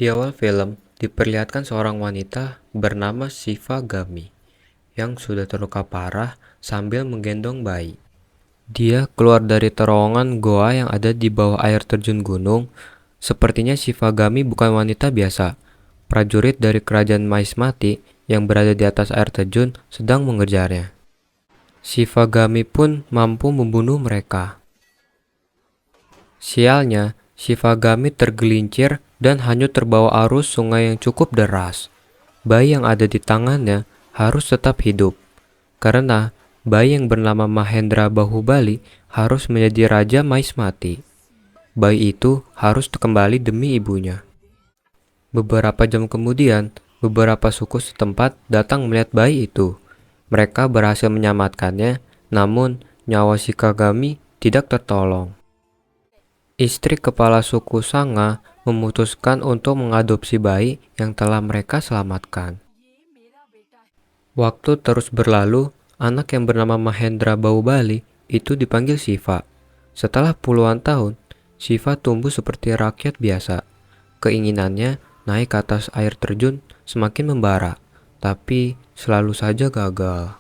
Di awal film, diperlihatkan seorang wanita bernama Shiva Gami yang sudah terluka parah sambil menggendong bayi. Dia keluar dari terowongan goa yang ada di bawah air terjun gunung. Sepertinya Shiva Gami bukan wanita biasa. Prajurit dari kerajaan Mahismati yang berada di atas air terjun sedang mengejarnya. Shiva Gami pun mampu membunuh mereka. Sialnya, Shivagami tergelincir dan hanyut terbawa arus sungai yang cukup deras. Bayi yang ada di tangannya harus tetap hidup, karena bayi yang bernama Mahendra Bahubali harus menjadi Raja Mahismati. Bayi itu harus kembali demi ibunya. Beberapa jam kemudian, beberapa suku setempat datang melihat bayi itu. Mereka berhasil menyelamatkannya, namun nyawa Shikagami tidak tertolong. Istri kepala suku Sanga memutuskan untuk mengadopsi bayi yang telah mereka selamatkan. Waktu terus berlalu, anak yang bernama Mahendra Bahubali itu dipanggil Shiva. Setelah puluhan tahun, Shiva tumbuh seperti rakyat biasa. Keinginannya naik ke atas air terjun semakin membara, tapi selalu saja gagal.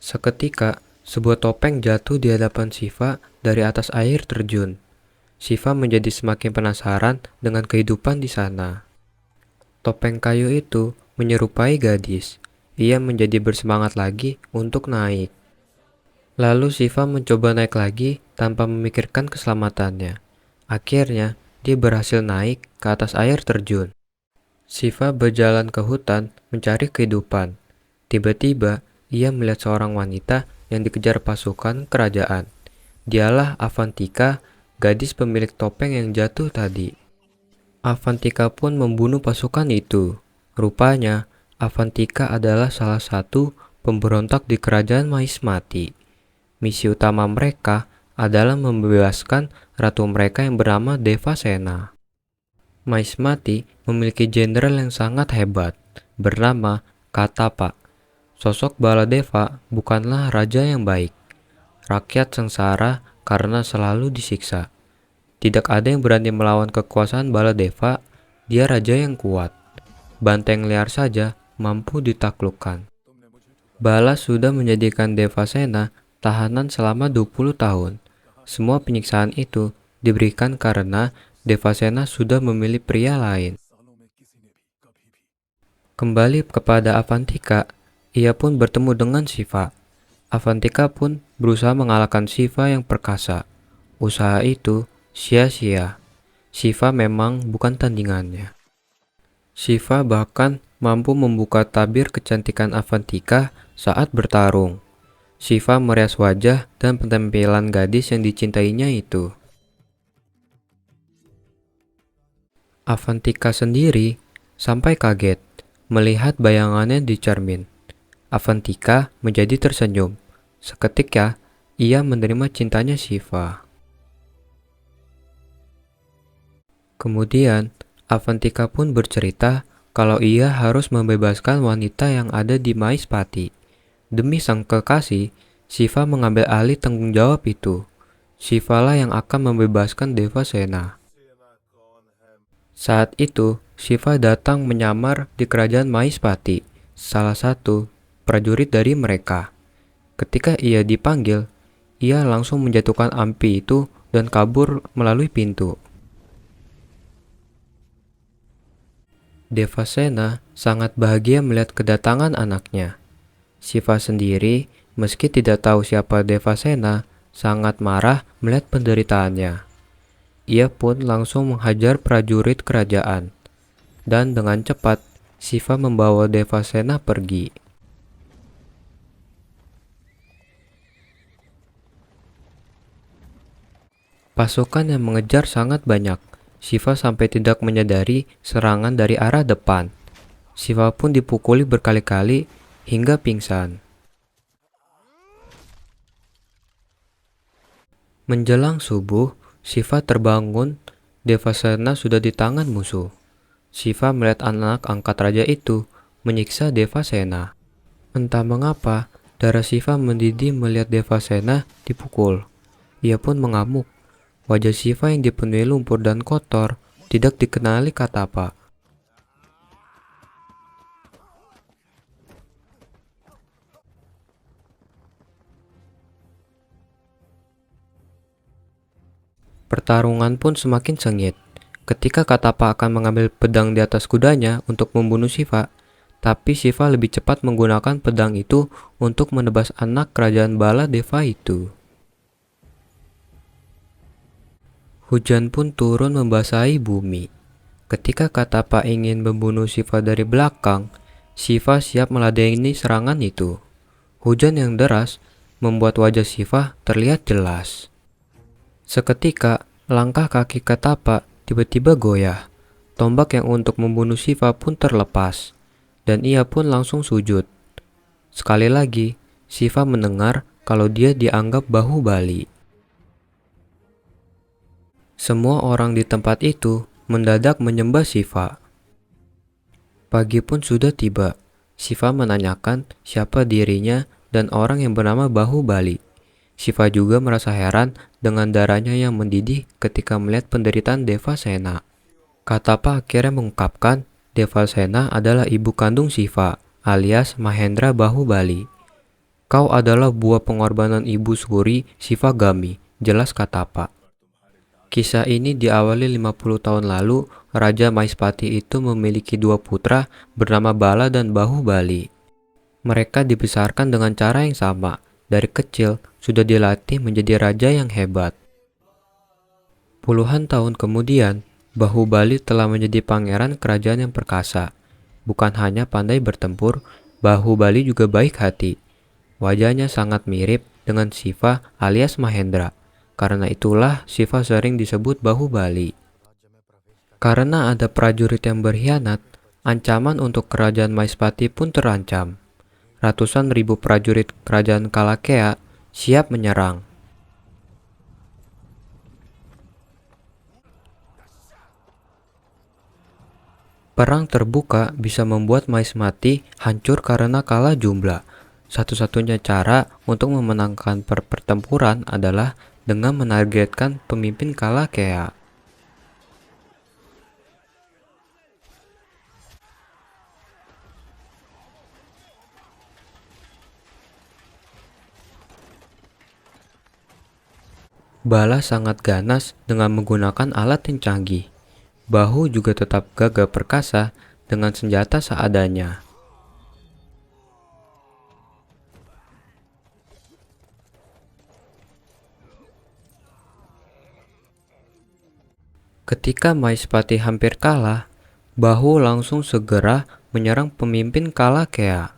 Seketika, sebuah topeng jatuh di hadapan Shiva dari atas air terjun. Shiva menjadi semakin penasaran dengan kehidupan di sana. Topeng kayu itu menyerupai gadis. Ia menjadi bersemangat lagi untuk naik. Lalu Shiva mencoba naik lagi tanpa memikirkan keselamatannya. Akhirnya, dia berhasil naik ke atas air terjun. Shiva berjalan ke hutan mencari kehidupan. Tiba-tiba, ia melihat seorang wanita yang dikejar pasukan kerajaan. Dialah Avantika, gadis pemilik topeng yang jatuh tadi. Avantika pun membunuh pasukan itu. Rupanya, Avantika adalah salah satu pemberontak di kerajaan Mahismati. Misi utama mereka adalah membebaskan ratu mereka yang bernama Devasena. Mahismati memiliki jenderal yang sangat hebat, bernama Katapa. Sosok Baladeva bukanlah raja yang baik. Rakyat sengsara karena selalu disiksa. Tidak ada yang berani melawan kekuasaan Baladeva, dia raja yang kuat. Banteng liar saja mampu ditaklukkan. Bala sudah menjadikan Devasena tahanan selama 20 tahun. Semua penyiksaan itu diberikan karena Devasena sudah memilih pria lain. Kembali kepada Avantika, ia pun bertemu dengan Shiva. Avantika pun berusaha mengalahkan Shiva yang perkasa. Usaha itu sia-sia. Shiva memang bukan tandingannya. Shiva bahkan mampu membuka tabir kecantikan Avantika saat bertarung. Shiva merias wajah dan penampilan gadis yang dicintainya itu. Avantika sendiri sampai kaget melihat bayangannya di cermin. Avantika menjadi tersenyum. Seketika, ia menerima cintanya Shiva. Kemudian, Avantika pun bercerita kalau ia harus membebaskan wanita yang ada di Mahismati. Demi sang kekasih, Shiva mengambil alih tanggung jawab itu. Shiva lah yang akan membebaskan Devasena. Saat itu, Shiva datang menyamar di kerajaan Mahismati, salah satu prajurit dari mereka. Ketika ia dipanggil, ia langsung menjatuhkan api itu dan kabur melalui pintu. Devasena sangat bahagia melihat kedatangan anaknya. Shiva sendiri, meski tidak tahu siapa Devasena, sangat marah melihat penderitaannya. Ia pun langsung menghajar prajurit kerajaan. Dan dengan cepat, Shiva membawa Devasena pergi. Pasukan yang mengejar sangat banyak. Shiva sampai tidak menyadari serangan dari arah depan. Shiva pun dipukuli berkali-kali hingga pingsan. Menjelang subuh, Shiva terbangun. Devasena sudah di tangan musuh. Shiva melihat anak angkat raja itu menyiksa Devasena. Entah mengapa, darah Shiva mendidih melihat Devasena dipukul. Ia pun mengamuk. Wajah Shiva yang dipenuhi lumpur dan kotor tidak dikenali, kata Pak. Pertarungan pun semakin sengit. Ketika Katapa akan mengambil pedang di atas kudanya untuk membunuh Shiva, tapi Shiva lebih cepat menggunakan pedang itu untuk menebas anak kerajaan Bala Deva itu. Hujan pun turun membasahi bumi. Ketika Katapa ingin membunuh Shiva dari belakang, Shiva siap meladeni serangan itu. Hujan yang deras membuat wajah Shiva terlihat jelas. Seketika, langkah kaki Katapa tiba-tiba goyah. Tombak yang untuk membunuh Shiva pun terlepas, dan ia pun langsung sujud. Sekali lagi, Shiva mendengar kalau dia dianggap Bahubali. Semua orang di tempat itu mendadak menyembah Shiva. Pagi pun sudah tiba. Shiva menanyakan siapa dirinya dan orang yang bernama Bahubali. Shiva juga merasa heran dengan darahnya yang mendidih ketika melihat penderitaan Devasena. Katapa akhirnya mengungkapkan Devasena adalah ibu kandung Shiva, alias Mahendra Bahubali. Kau adalah buah pengorbanan ibu suri Shiva Gami, jelas Katapa. Kisah ini diawali 50 tahun lalu. Raja Maispati itu memiliki dua putra bernama Bala dan Bahubali. Mereka dibesarkan dengan cara yang sama. Dari kecil sudah dilatih menjadi raja yang hebat. Puluhan tahun kemudian, Bahubali telah menjadi pangeran kerajaan yang perkasa. Bukan hanya pandai bertempur, Bahubali juga baik hati. Wajahnya sangat mirip dengan Shiva alias Mahendra. Karena itulah Shiva sering disebut Bahubali. Karena ada prajurit yang berkhianat, ancaman untuk kerajaan Maispati pun terancam. Ratusan ribu prajurit kerajaan Kalakea siap menyerang. Perang terbuka bisa membuat Maispati hancur karena kalah jumlah. Satu-satunya cara untuk memenangkan pertempuran adalah dengan menargetkan pemimpin Kalakea. Bala sangat ganas dengan menggunakan alat yang canggih. Bahu juga tetap gagah perkasa dengan senjata seadanya. Ketika Maispati hampir kalah, Bahu langsung segera menyerang pemimpin Kalakea.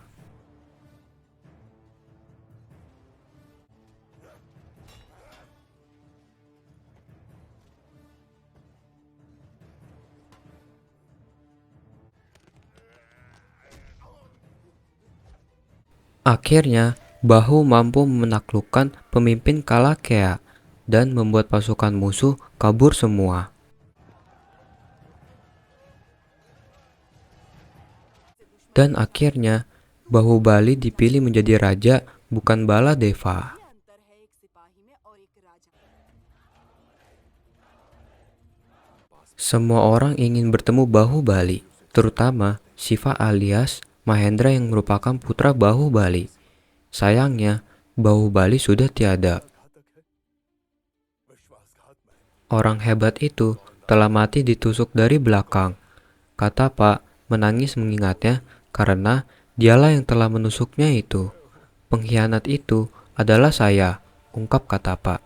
Akhirnya, Bahu mampu menaklukkan pemimpin Kalakea dan membuat pasukan musuh kabur semua. Dan akhirnya, Bahubali dipilih menjadi raja, bukan Baladeva. Semua orang ingin bertemu Bahubali, terutama Shiva alias Mahendra yang merupakan putra Bahubali. Sayangnya, Bahubali sudah tiada. Orang hebat itu telah mati ditusuk dari belakang. Katapa menangis mengingatnya karena dialah yang telah menusuknya itu. Pengkhianat itu adalah saya, ungkap Katapa.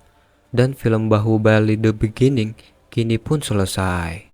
Dan film Bahubali The Beginning kini pun selesai.